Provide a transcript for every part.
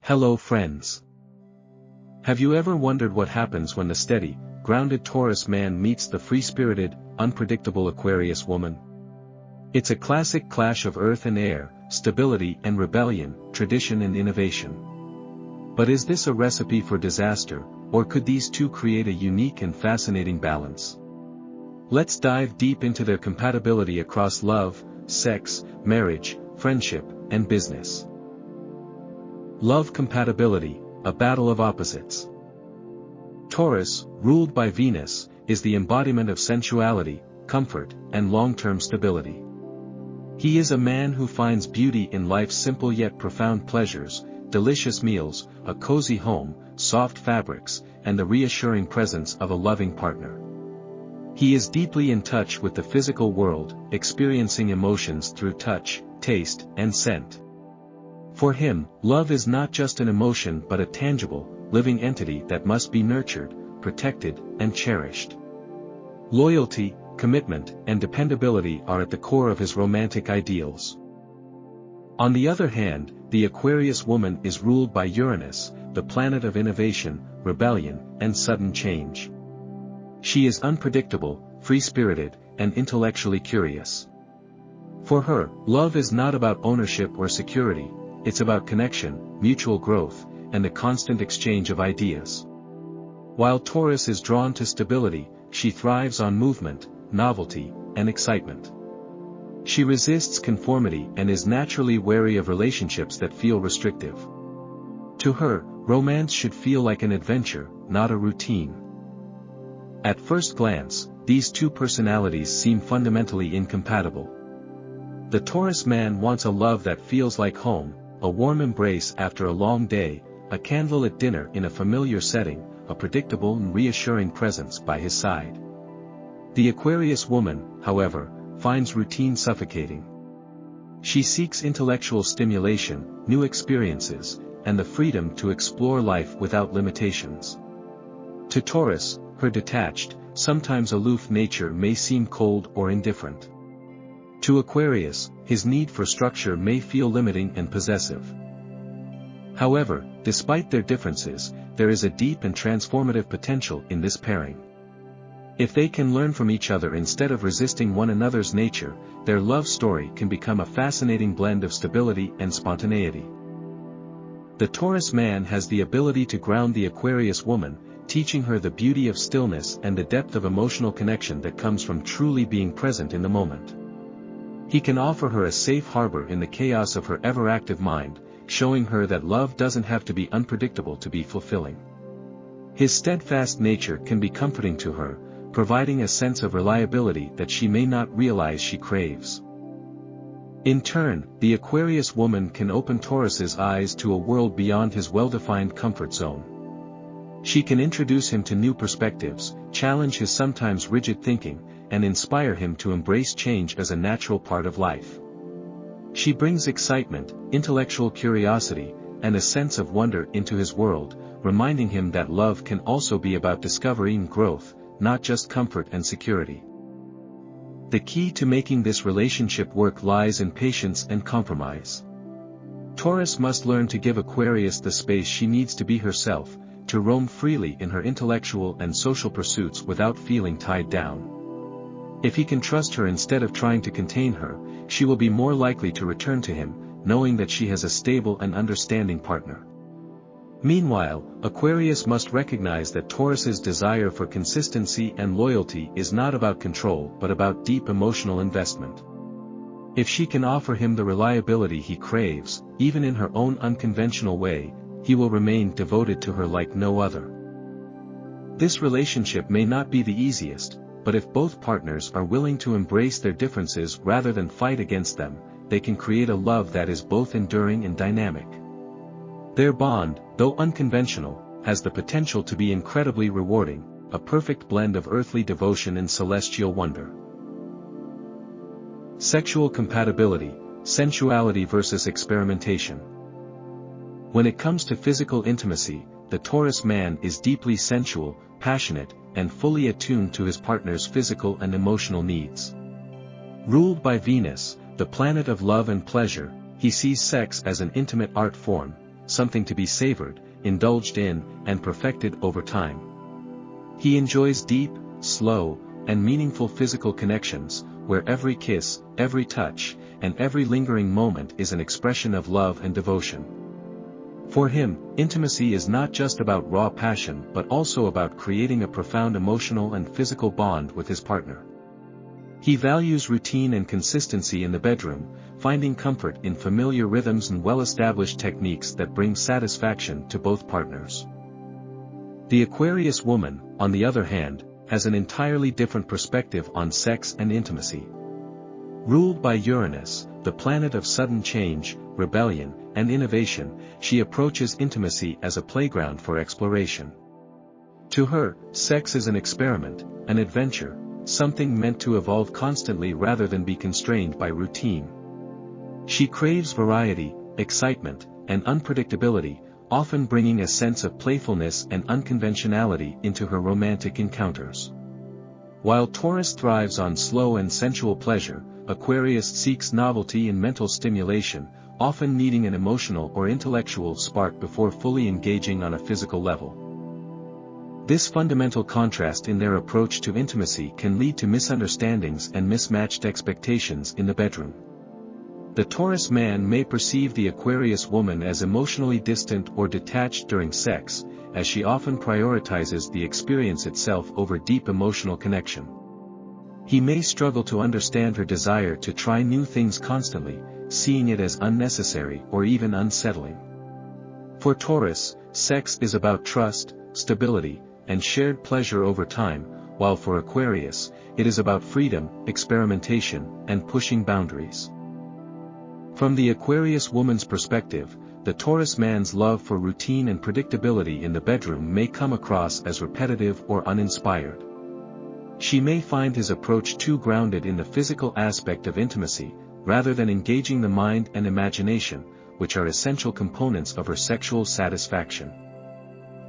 Hello friends. Have you ever wondered what happens when the steady, grounded Taurus man meets the free-spirited, unpredictable Aquarius woman? It's a classic clash of earth and air, stability and rebellion, tradition and innovation. But is this a recipe for disaster, or could these two create a unique and fascinating balance? Let's dive deep into their compatibility across love, sex, marriage, friendship, and business. Love compatibility, a battle of opposites. Taurus, ruled by Venus, is the embodiment of sensuality, comfort, and long-term stability. He is a man who finds beauty in life's simple yet profound pleasures, delicious meals, a cozy home, soft fabrics, and the reassuring presence of a loving partner. He is deeply in touch with the physical world, experiencing emotions through touch, taste, and scent. For him, love is not just an emotion but a tangible, living entity that must be nurtured, protected, and cherished. Loyalty, commitment, and dependability are at the core of his romantic ideals. On the other hand, the Aquarius woman is ruled by Uranus, the planet of innovation, rebellion, and sudden change. She is unpredictable, free-spirited, and intellectually curious. For her, love is not about ownership or security. It's about connection, mutual growth, and the constant exchange of ideas. While Taurus is drawn to stability, she thrives on movement, novelty, and excitement. She resists conformity and is naturally wary of relationships that feel restrictive. To her, romance should feel like an adventure, not a routine. At first glance, these two personalities seem fundamentally incompatible. The Taurus man wants a love that feels like home, a warm embrace after a long day, a candle at dinner in a familiar setting, a predictable and reassuring presence by his side. The Aquarius woman, however, finds routine suffocating. She seeks intellectual stimulation, new experiences, and the freedom to explore life without limitations. To Taurus, her detached, sometimes aloof nature may seem cold or indifferent. To Aquarius, his need for structure may feel limiting and possessive. However, despite their differences, there is a deep and transformative potential in this pairing. If they can learn from each other instead of resisting one another's nature, their love story can become a fascinating blend of stability and spontaneity. The Taurus man has the ability to ground the Aquarius woman, teaching her the beauty of stillness and the depth of emotional connection that comes from truly being present in the moment. He can offer her a safe harbor in the chaos of her ever-active mind, showing her that love doesn't have to be unpredictable to be fulfilling. His steadfast nature can be comforting to her, providing a sense of reliability that she may not realize she craves. In turn, the Aquarius woman can open Taurus's eyes to a world beyond his well-defined comfort zone. She can introduce him to new perspectives, challenge his sometimes rigid thinking, and inspire him to embrace change as a natural part of life. She brings excitement, intellectual curiosity, and a sense of wonder into his world, reminding him that love can also be about discovery and growth, not just comfort and security. The key to making this relationship work lies in patience and compromise. Taurus must learn to give Aquarius the space she needs to be herself, to roam freely in her intellectual and social pursuits without feeling tied down. If he can trust her instead of trying to contain her, she will be more likely to return to him, knowing that she has a stable and understanding partner. Meanwhile, Aquarius must recognize that Taurus's desire for consistency and loyalty is not about control but about deep emotional investment. If she can offer him the reliability he craves, even in her own unconventional way, he will remain devoted to her like no other. This relationship may not be the easiest, but if both partners are willing to embrace their differences rather than fight against them, they can create a love that is both enduring and dynamic. Their bond, though unconventional, has the potential to be incredibly rewarding, a perfect blend of earthly devotion and celestial wonder. Sexual compatibility, sensuality versus experimentation. When it comes to physical intimacy, the Taurus man is deeply sensual, passionate, and fully attuned to his partner's physical and emotional needs. Ruled by Venus, the planet of love and pleasure, he sees sex as an intimate art form, something to be savored, indulged in, and perfected over time. He enjoys deep, slow, and meaningful physical connections, where every kiss, every touch, and every lingering moment is an expression of love and devotion. For him, intimacy is not just about raw passion but also about creating a profound emotional and physical bond with his partner. He values routine and consistency in the bedroom, finding comfort in familiar rhythms and well-established techniques that bring satisfaction to both partners. The Aquarius woman, on the other hand, has an entirely different perspective on sex and intimacy. Ruled by Uranus, the planet of sudden change, rebellion, and innovation, she approaches intimacy as a playground for exploration. To her, sex is an experiment, an adventure, something meant to evolve constantly rather than be constrained by routine. She craves variety, excitement, and unpredictability, often bringing a sense of playfulness and unconventionality into her romantic encounters. While Taurus thrives on slow and sensual pleasure, Aquarius seeks novelty and mental stimulation, often needing an emotional or intellectual spark before fully engaging on a physical level. This fundamental contrast in their approach to intimacy can lead to misunderstandings and mismatched expectations in the bedroom. The Taurus man may perceive the Aquarius woman as emotionally distant or detached during sex, as she often prioritizes the experience itself over deep emotional connection. He may struggle to understand her desire to try new things constantly, seeing it as unnecessary or even unsettling. For Taurus, sex is about trust, stability, and shared pleasure over time, while for Aquarius, it is about freedom, experimentation, and pushing boundaries. From the Aquarius woman's perspective, the Taurus man's love for routine and predictability in the bedroom may come across as repetitive or uninspired. She may find his approach too grounded in the physical aspect of intimacy, rather than engaging the mind and imagination, which are essential components of her sexual satisfaction.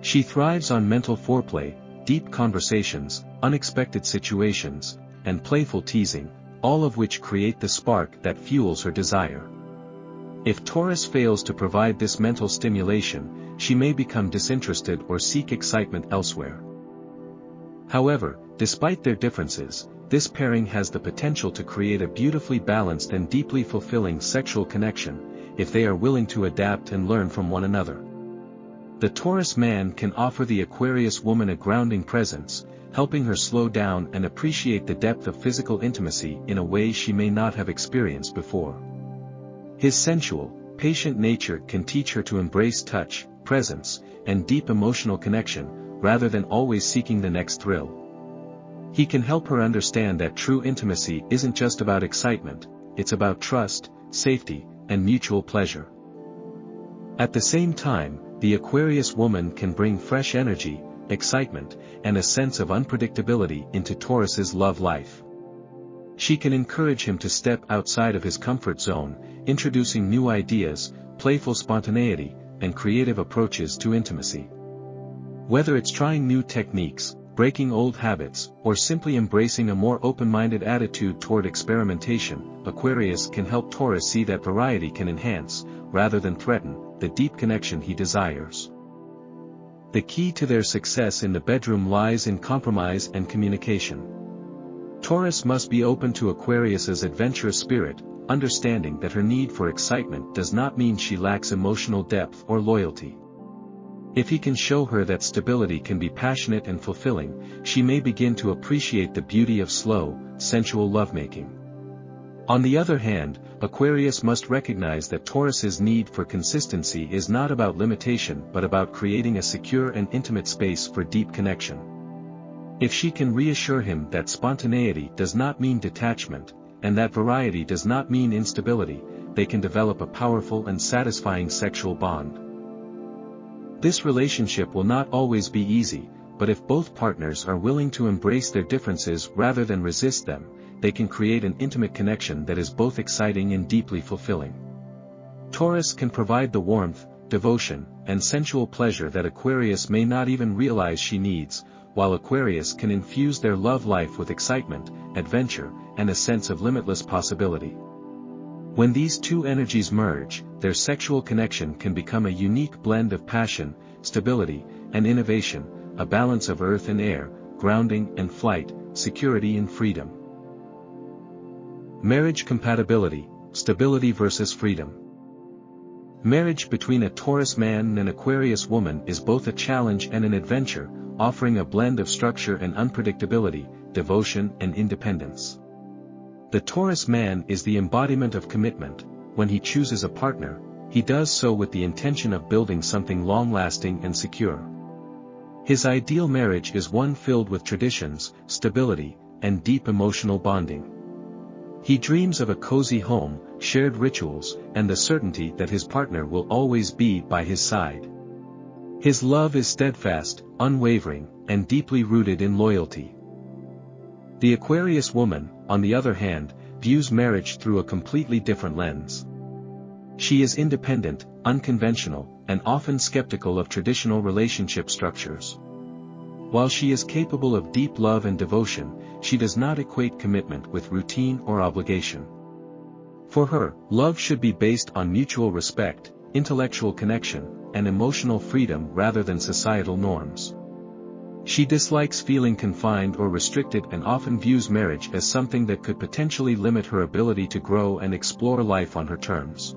She thrives on mental foreplay, deep conversations, unexpected situations, and playful teasing, all of which create the spark that fuels her desire. If Taurus fails to provide this mental stimulation, she may become disinterested or seek excitement elsewhere. However, despite their differences, this pairing has the potential to create a beautifully balanced and deeply fulfilling sexual connection, if they are willing to adapt and learn from one another. The Taurus man can offer the Aquarius woman a grounding presence, helping her slow down and appreciate the depth of physical intimacy in a way she may not have experienced before. His sensual, patient nature can teach her to embrace touch, presence, and deep emotional connection, rather than always seeking the next thrill. He can help her understand that true intimacy isn't just about excitement, it's about trust, safety, and mutual pleasure. At the same time, the Aquarius woman can bring fresh energy, excitement, and a sense of unpredictability into Taurus's love life. She can encourage him to step outside of his comfort zone, introducing new ideas, playful spontaneity, and creative approaches to intimacy. Whether it's trying new techniques, breaking old habits, or simply embracing a more open-minded attitude toward experimentation, Aquarius can help Taurus see that variety can enhance, rather than threaten, the deep connection he desires. The key to their success in the bedroom lies in compromise and communication. Taurus must be open to Aquarius's adventurous spirit, understanding that her need for excitement does not mean she lacks emotional depth or loyalty. If he can show her that stability can be passionate and fulfilling, she may begin to appreciate the beauty of slow, sensual lovemaking. On the other hand, Aquarius must recognize that Taurus's need for consistency is not about limitation but about creating a secure and intimate space for deep connection. If she can reassure him that spontaneity does not mean detachment, and that variety does not mean instability, they can develop a powerful and satisfying sexual bond. This relationship will not always be easy, but if both partners are willing to embrace their differences rather than resist them, they can create an intimate connection that is both exciting and deeply fulfilling. Taurus can provide the warmth, devotion, and sensual pleasure that Aquarius may not even realize she needs, while Aquarius can infuse their love life with excitement, adventure, and a sense of limitless possibility. When these two energies merge, their sexual connection can become a unique blend of passion, stability, and innovation, a balance of earth and air, grounding and flight, security and freedom. Marriage compatibility, stability versus freedom. Marriage between a Taurus man and an Aquarius woman is both a challenge and an adventure, offering a blend of structure and unpredictability, devotion and independence. The Taurus man is the embodiment of commitment. When he chooses a partner, he does so with the intention of building something long-lasting and secure. His ideal marriage is one filled with traditions, stability, and deep emotional bonding. He dreams of a cozy home, shared rituals, and the certainty that his partner will always be by his side. His love is steadfast, unwavering, and deeply rooted in loyalty. The Aquarius woman, on the other hand, views marriage through a completely different lens. She is independent, unconventional, and often skeptical of traditional relationship structures. While she is capable of deep love and devotion, she does not equate commitment with routine or obligation. For her, love should be based on mutual respect, intellectual connection, and emotional freedom rather than societal norms. She dislikes feeling confined or restricted and often views marriage as something that could potentially limit her ability to grow and explore life on her terms.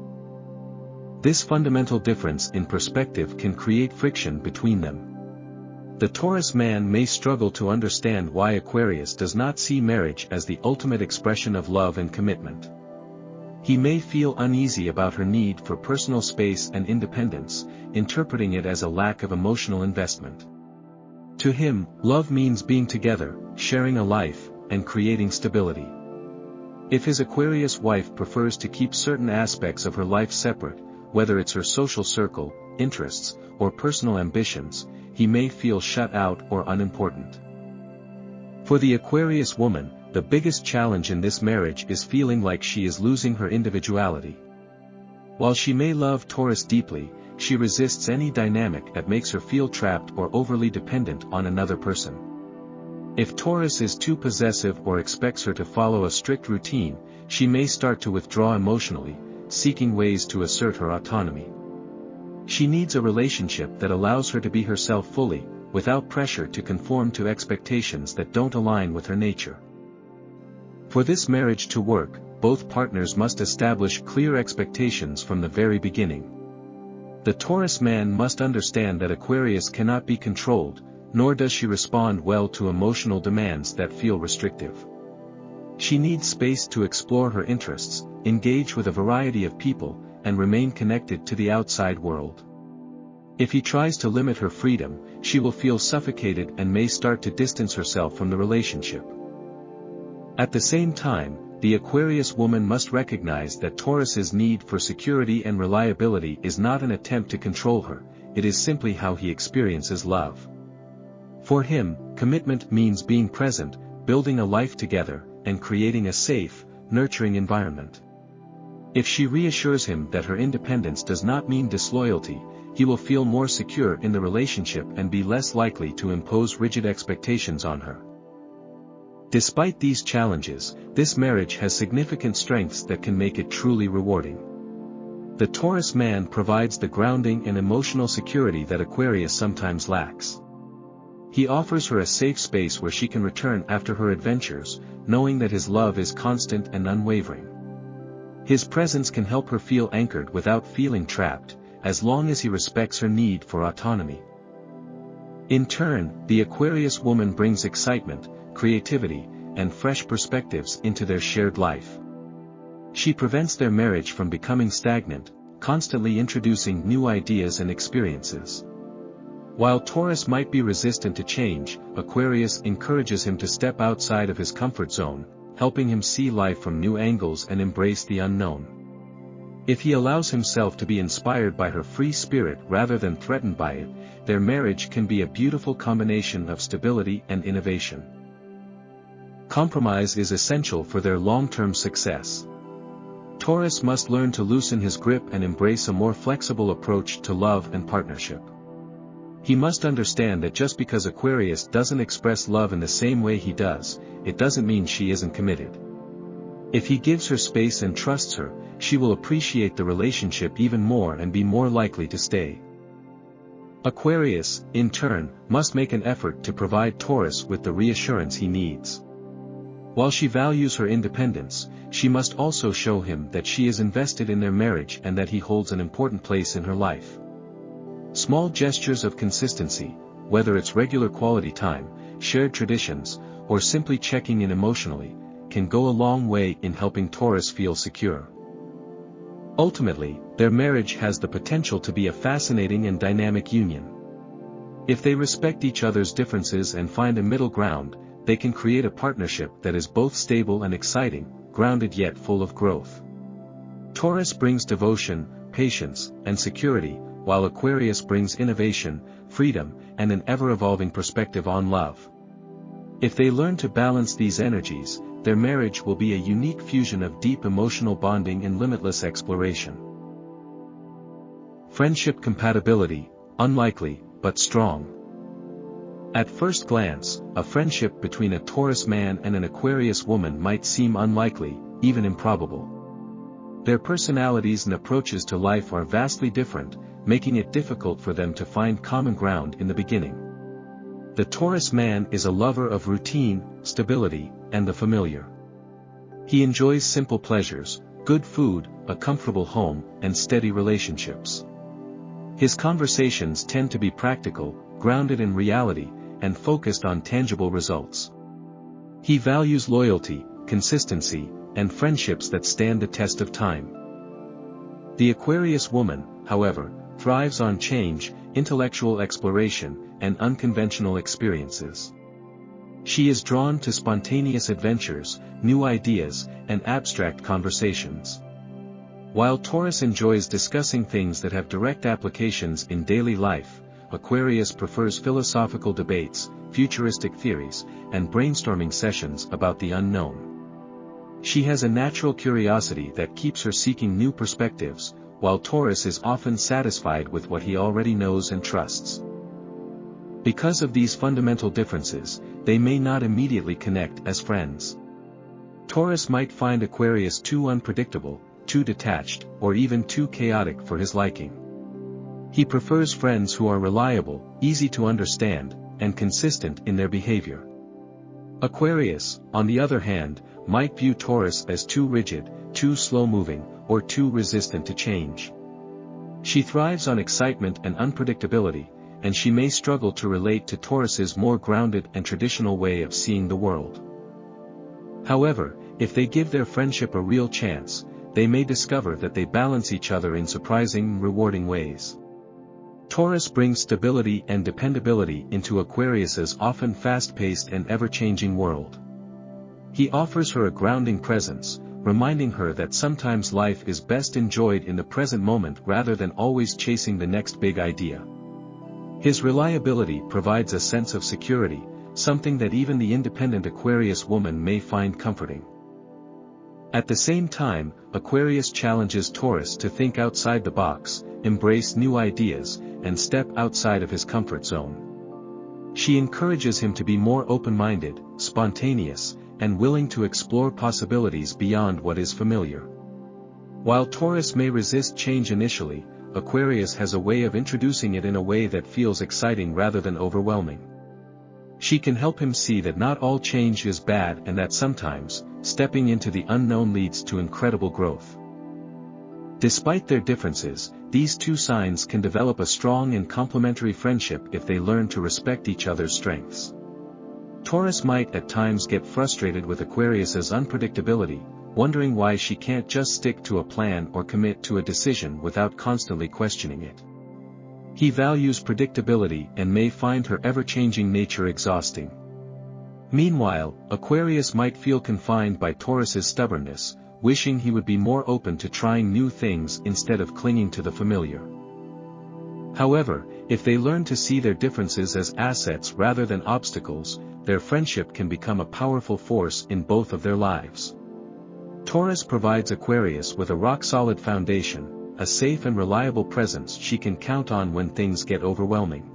This fundamental difference in perspective can create friction between them. The Taurus man may struggle to understand why Aquarius does not see marriage as the ultimate expression of love and commitment. He may feel uneasy about her need for personal space and independence, interpreting it as a lack of emotional investment. To him, love means being together, sharing a life, and creating stability. If his Aquarius wife prefers to keep certain aspects of her life separate, whether it's her social circle, interests, or personal ambitions, he may feel shut out or unimportant. For the Aquarius woman, the biggest challenge in this marriage is feeling like she is losing her individuality. While she may love Taurus deeply, she resists any dynamic that makes her feel trapped or overly dependent on another person. If Taurus is too possessive or expects her to follow a strict routine, she may start to withdraw emotionally, seeking ways to assert her autonomy. She needs a relationship that allows her to be herself fully, without pressure to conform to expectations that don't align with her nature. For this marriage to work, both partners must establish clear expectations from the very beginning. The Taurus man must understand that Aquarius cannot be controlled, nor does she respond well to emotional demands that feel restrictive. She needs space to explore her interests, engage with a variety of people, and remain connected to the outside world. If he tries to limit her freedom, she will feel suffocated and may start to distance herself from the relationship. At the same time, the Aquarius woman must recognize that Taurus's need for security and reliability is not an attempt to control her, it is simply how he experiences love. For him, commitment means being present, building a life together, and creating a safe, nurturing environment. If she reassures him that her independence does not mean disloyalty, he will feel more secure in the relationship and be less likely to impose rigid expectations on her. Despite these challenges, this marriage has significant strengths that can make it truly rewarding. The Taurus man provides the grounding and emotional security that Aquarius sometimes lacks. He offers her a safe space where she can return after her adventures, knowing that his love is constant and unwavering. His presence can help her feel anchored without feeling trapped, as long as he respects her need for autonomy. In turn, the Aquarius woman brings excitement, creativity, and fresh perspectives into their shared life. She prevents their marriage from becoming stagnant, constantly introducing new ideas and experiences. While Taurus might be resistant to change, Aquarius encourages him to step outside of his comfort zone, helping him see life from new angles and embrace the unknown. If he allows himself to be inspired by her free spirit rather than threatened by it, their marriage can be a beautiful combination of stability and innovation. Compromise is essential for their long-term success. Taurus must learn to loosen his grip and embrace a more flexible approach to love and partnership. He must understand that just because Aquarius doesn't express love in the same way he does, it doesn't mean she isn't committed. If he gives her space and trusts her, she will appreciate the relationship even more and be more likely to stay. Aquarius, in turn, must make an effort to provide Taurus with the reassurance he needs. While she values her independence, she must also show him that she is invested in their marriage and that he holds an important place in her life. Small gestures of consistency, whether it's regular quality time, shared traditions, or simply checking in emotionally, can go a long way in helping Taurus feel secure. Ultimately, their marriage has the potential to be a fascinating and dynamic union. If they respect each other's differences and find a middle ground, they can create a partnership that is both stable and exciting, grounded yet full of growth. Taurus brings devotion, patience, and security, while Aquarius brings innovation, freedom, and an ever-evolving perspective on love. If they learn to balance these energies, their marriage will be a unique fusion of deep emotional bonding and limitless exploration. Friendship compatibility, unlikely, but strong. At first glance, a friendship between a Taurus man and an Aquarius woman might seem unlikely, even improbable. Their personalities and approaches to life are vastly different, making it difficult for them to find common ground in the beginning. The Taurus man is a lover of routine, stability, and the familiar. He enjoys simple pleasures, good food, a comfortable home, and steady relationships. His conversations tend to be practical, grounded in reality, and focused on tangible results. He values loyalty, consistency, and friendships that stand the test of time. The Aquarius woman, however, thrives on change, intellectual exploration, and unconventional experiences. She is drawn to spontaneous adventures, new ideas, and abstract conversations. While Taurus enjoys discussing things that have direct applications in daily life, Aquarius prefers philosophical debates, futuristic theories, and brainstorming sessions about the unknown. She has a natural curiosity that keeps her seeking new perspectives, while Taurus is often satisfied with what he already knows and trusts. Because of these fundamental differences, they may not immediately connect as friends. Taurus might find Aquarius too unpredictable, too detached, or even too chaotic for his liking. He prefers friends who are reliable, easy to understand, and consistent in their behavior. Aquarius, on the other hand, might view Taurus as too rigid, too slow-moving, or too resistant to change. She thrives on excitement and unpredictability, and she may struggle to relate to Taurus's more grounded and traditional way of seeing the world. However, if they give their friendship a real chance, they may discover that they balance each other in surprising, rewarding ways. Taurus brings stability and dependability into Aquarius's often fast-paced and ever-changing world. He offers her a grounding presence, reminding her that sometimes life is best enjoyed in the present moment rather than always chasing the next big idea. His reliability provides a sense of security, something that even the independent Aquarius woman may find comforting. At the same time, Aquarius challenges Taurus to think outside the box, embrace new ideas, and step outside of his comfort zone. She encourages him to be more open-minded, spontaneous, and willing to explore possibilities beyond what is familiar. While Taurus may resist change initially, Aquarius has a way of introducing it in a way that feels exciting rather than overwhelming. She can help him see that not all change is bad and that sometimes, stepping into the unknown leads to incredible growth. Despite their differences, these two signs can develop a strong and complementary friendship if they learn to respect each other's strengths. Taurus might at times get frustrated with Aquarius's unpredictability, wondering why she can't just stick to a plan or commit to a decision without constantly questioning it. He values predictability and may find her ever-changing nature exhausting. Meanwhile, Aquarius might feel confined by Taurus's stubbornness, wishing he would be more open to trying new things instead of clinging to the familiar. However, if they learn to see their differences as assets rather than obstacles, their friendship can become a powerful force in both of their lives. Taurus provides Aquarius with a rock-solid foundation, a safe and reliable presence she can count on when things get overwhelming.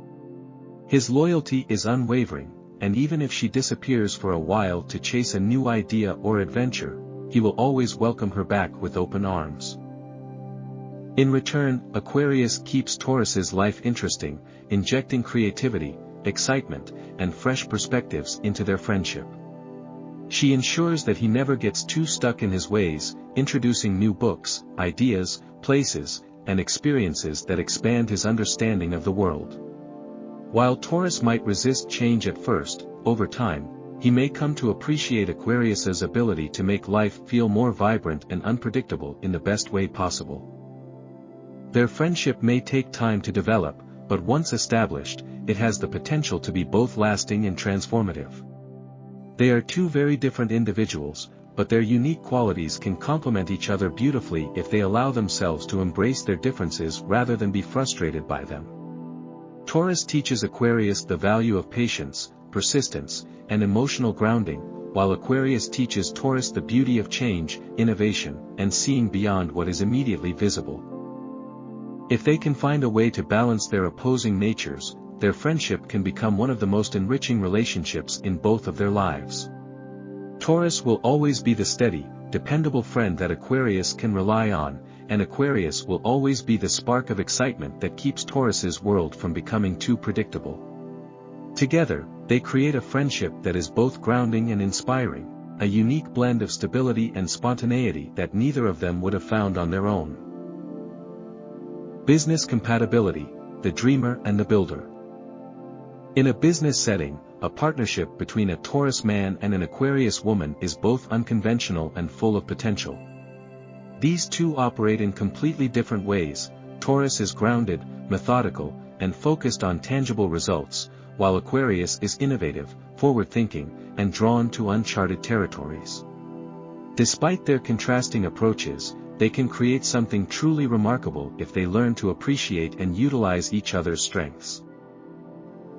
His loyalty is unwavering, and even if she disappears for a while to chase a new idea or adventure, he will always welcome her back with open arms. In return, Aquarius keeps Taurus's life interesting, injecting creativity, excitement, and fresh perspectives into their friendship. She ensures that he never gets too stuck in his ways, introducing new books, ideas, places, and experiences that expand his understanding of the world. While Taurus might resist change at first, over time, he may come to appreciate Aquarius's ability to make life feel more vibrant and unpredictable in the best way possible. Their friendship may take time to develop, but once established, it has the potential to be both lasting and transformative. They are two very different individuals, but their unique qualities can complement each other beautifully if they allow themselves to embrace their differences rather than be frustrated by them. Taurus teaches Aquarius the value of patience, persistence, and emotional grounding, while Aquarius teaches Taurus the beauty of change, innovation, and seeing beyond what is immediately visible. If they can find a way to balance their opposing natures, their friendship can become one of the most enriching relationships in both of their lives. Taurus will always be the steady, dependable friend that Aquarius can rely on, and Aquarius will always be the spark of excitement that keeps Taurus's world from becoming too predictable. Together, they create a friendship that is both grounding and inspiring, a unique blend of stability and spontaneity that neither of them would have found on their own. Business compatibility, the dreamer and the builder. In a business setting, a partnership between a Taurus man and an Aquarius woman is both unconventional and full of potential. These two operate in completely different ways. Taurus is grounded, methodical, and focused on tangible results, while Aquarius is innovative, forward-thinking, and drawn to uncharted territories. Despite their contrasting approaches, they can create something truly remarkable if they learn to appreciate and utilize each other's strengths.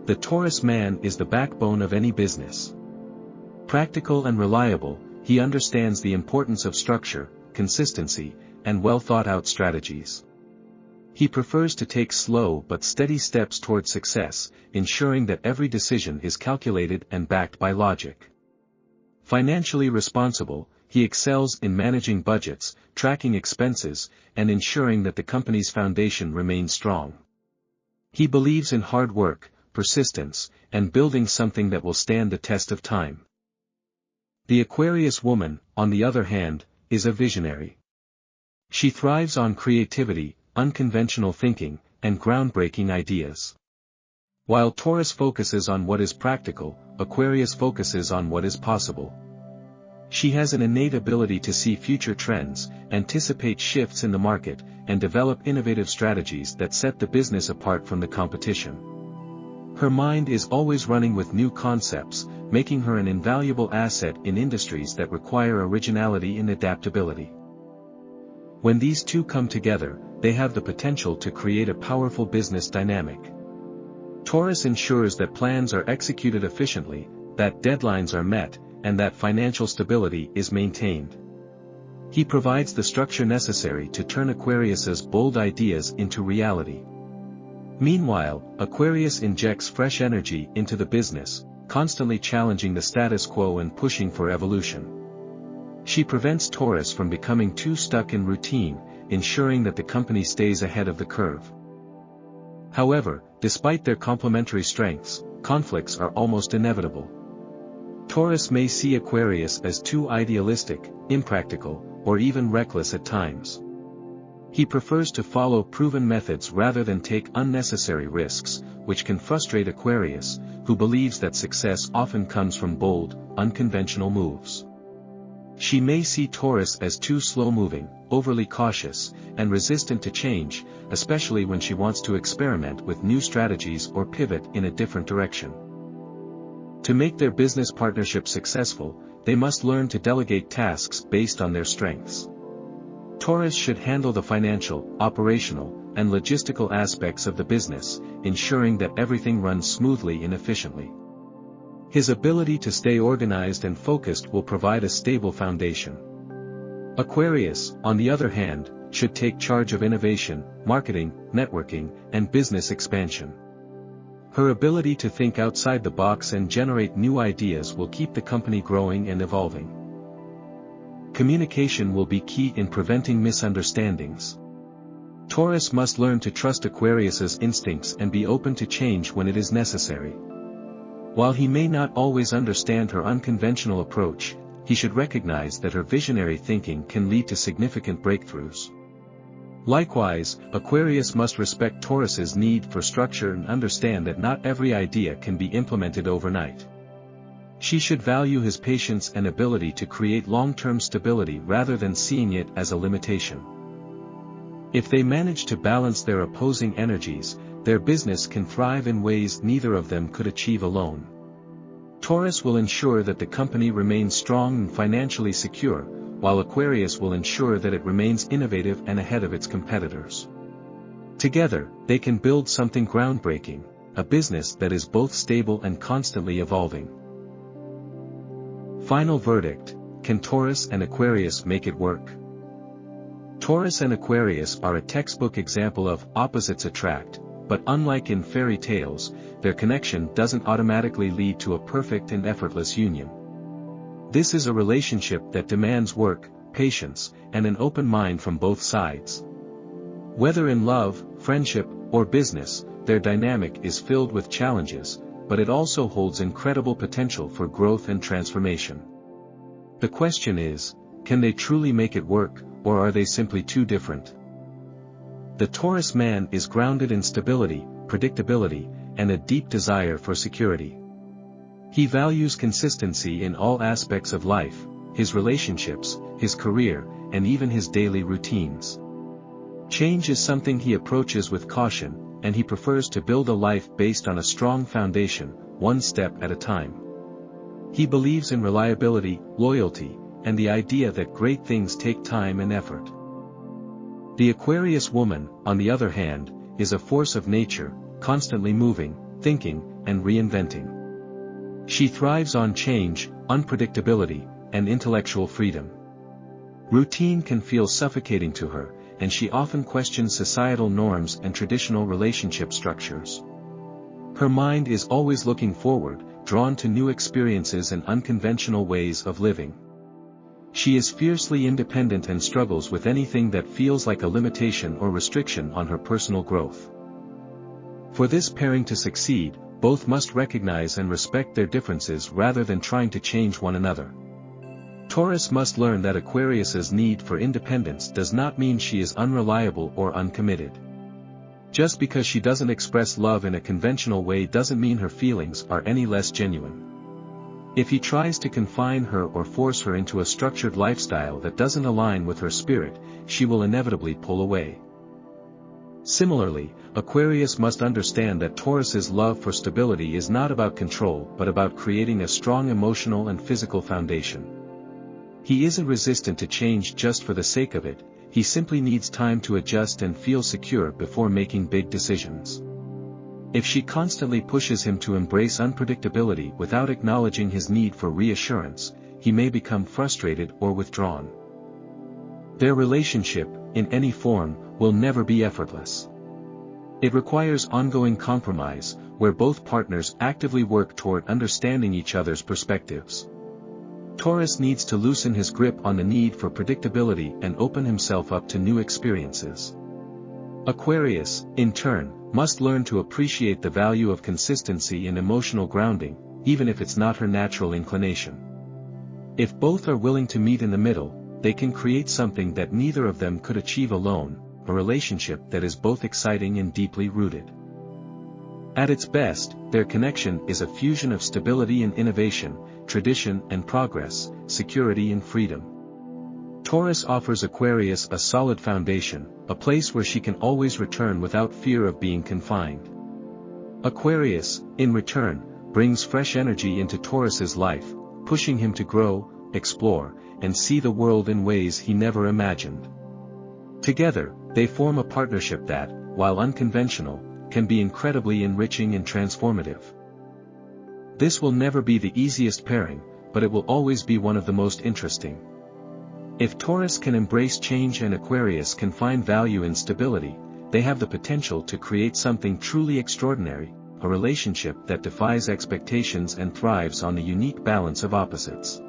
The Taurus man is the backbone of any business. Practical and reliable, he understands the importance of structure, consistency, and well-thought-out strategies. He prefers to take slow but steady steps toward success, ensuring that every decision is calculated and backed by logic. Financially responsible, he excels in managing budgets, tracking expenses, and ensuring that the company's foundation remains strong. He believes in hard work, persistence, and building something that will stand the test of time. The Aquarius woman, on the other hand, is a visionary. She thrives on creativity, unconventional thinking, and groundbreaking ideas. While Taurus focuses on what is practical, Aquarius focuses on what is possible. She has an innate ability to see future trends, anticipate shifts in the market, and develop innovative strategies that set the business apart from the competition. Her mind is always running with new concepts, making her an invaluable asset in industries that require originality and adaptability. When these two come together, they have the potential to create a powerful business dynamic. Taurus ensures that plans are executed efficiently, that deadlines are met, and that financial stability is maintained. He provides the structure necessary to turn Aquarius's bold ideas into reality. Meanwhile, Aquarius injects fresh energy into the business, constantly challenging the status quo and pushing for evolution. She prevents Taurus from becoming too stuck in routine, ensuring that the company stays ahead of the curve. However, despite their complementary strengths, conflicts are almost inevitable. Taurus may see Aquarius as too idealistic, impractical, or even reckless at times. He prefers to follow proven methods rather than take unnecessary risks, which can frustrate Aquarius, who believes that success often comes from bold, unconventional moves. She may see Taurus as too slow-moving, overly cautious, and resistant to change, especially when she wants to experiment with new strategies or pivot in a different direction. To make their business partnership successful, they must learn to delegate tasks based on their strengths. Taurus should handle the financial, operational, and logistical aspects of the business, ensuring that everything runs smoothly and efficiently. His ability to stay organized and focused will provide a stable foundation. Aquarius, on the other hand, should take charge of innovation, marketing, networking, and business expansion. Her ability to think outside the box and generate new ideas will keep the company growing and evolving. Communication will be key in preventing misunderstandings. Taurus must learn to trust Aquarius's instincts and be open to change when it is necessary. While he may not always understand her unconventional approach, he should recognize that her visionary thinking can lead to significant breakthroughs. Likewise, Aquarius must respect Taurus's need for structure and understand that not every idea can be implemented overnight. She should value his patience and ability to create long-term stability rather than seeing it as a limitation. If they manage to balance their opposing energies, their business can thrive in ways neither of them could achieve alone. Taurus will ensure that the company remains strong and financially secure, while Aquarius will ensure that it remains innovative and ahead of its competitors. Together, they can build something groundbreaking, a business that is both stable and constantly evolving. Final verdict: can Taurus and Aquarius make it work? Taurus and Aquarius are a textbook example of opposites attract, but unlike in fairy tales, their connection doesn't automatically lead to a perfect and effortless union. This is a relationship that demands work, patience, and an open mind from both sides. Whether in love, friendship, or business, their dynamic is filled with challenges, but it also holds incredible potential for growth and transformation. The question is, can they truly make it work, or are they simply too different? The Taurus man is grounded in stability, predictability, and a deep desire for security. He values consistency in all aspects of life, his relationships, his career, and even his daily routines. Change is something he approaches with caution, and he prefers to build a life based on a strong foundation, one step at a time. He believes in reliability, loyalty, and the idea that great things take time and effort. The Aquarius woman, on the other hand, is a force of nature, constantly moving, thinking, and reinventing. She thrives on change, unpredictability, and intellectual freedom. Routine can feel suffocating to her, and she often questions societal norms and traditional relationship structures. Her mind is always looking forward, drawn to new experiences and unconventional ways of living. She is fiercely independent and struggles with anything that feels like a limitation or restriction on her personal growth. For this pairing to succeed, both must recognize and respect their differences rather than trying to change one another. Taurus must learn that Aquarius's need for independence does not mean she is unreliable or uncommitted. Just because she doesn't express love in a conventional way doesn't mean her feelings are any less genuine. If he tries to confine her or force her into a structured lifestyle that doesn't align with her spirit, she will inevitably pull away. Similarly, Aquarius must understand that Taurus's love for stability is not about control but about creating a strong emotional and physical foundation. He isn't resistant to change just for the sake of it, he simply needs time to adjust and feel secure before making big decisions. If she constantly pushes him to embrace unpredictability without acknowledging his need for reassurance, he may become frustrated or withdrawn. Their relationship, in any form, will never be effortless. It requires ongoing compromise, where both partners actively work toward understanding each other's perspectives. Taurus needs to loosen his grip on the need for predictability and open himself up to new experiences. Aquarius, in turn, must learn to appreciate the value of consistency and emotional grounding, even if it's not her natural inclination. If both are willing to meet in the middle, they can create something that neither of them could achieve alone, a relationship that is both exciting and deeply rooted. At its best, their connection is a fusion of stability and innovation, tradition and progress, security and freedom. Taurus offers Aquarius a solid foundation, a place where she can always return without fear of being confined. Aquarius, in return, brings fresh energy into Taurus's life, pushing him to grow, explore, and see the world in ways he never imagined. Together, they form a partnership that, while unconventional, can be incredibly enriching and transformative. This will never be the easiest pairing, but it will always be one of the most interesting. If Taurus can embrace change and Aquarius can find value in stability, they have the potential to create something truly extraordinary, a relationship that defies expectations and thrives on the unique balance of opposites.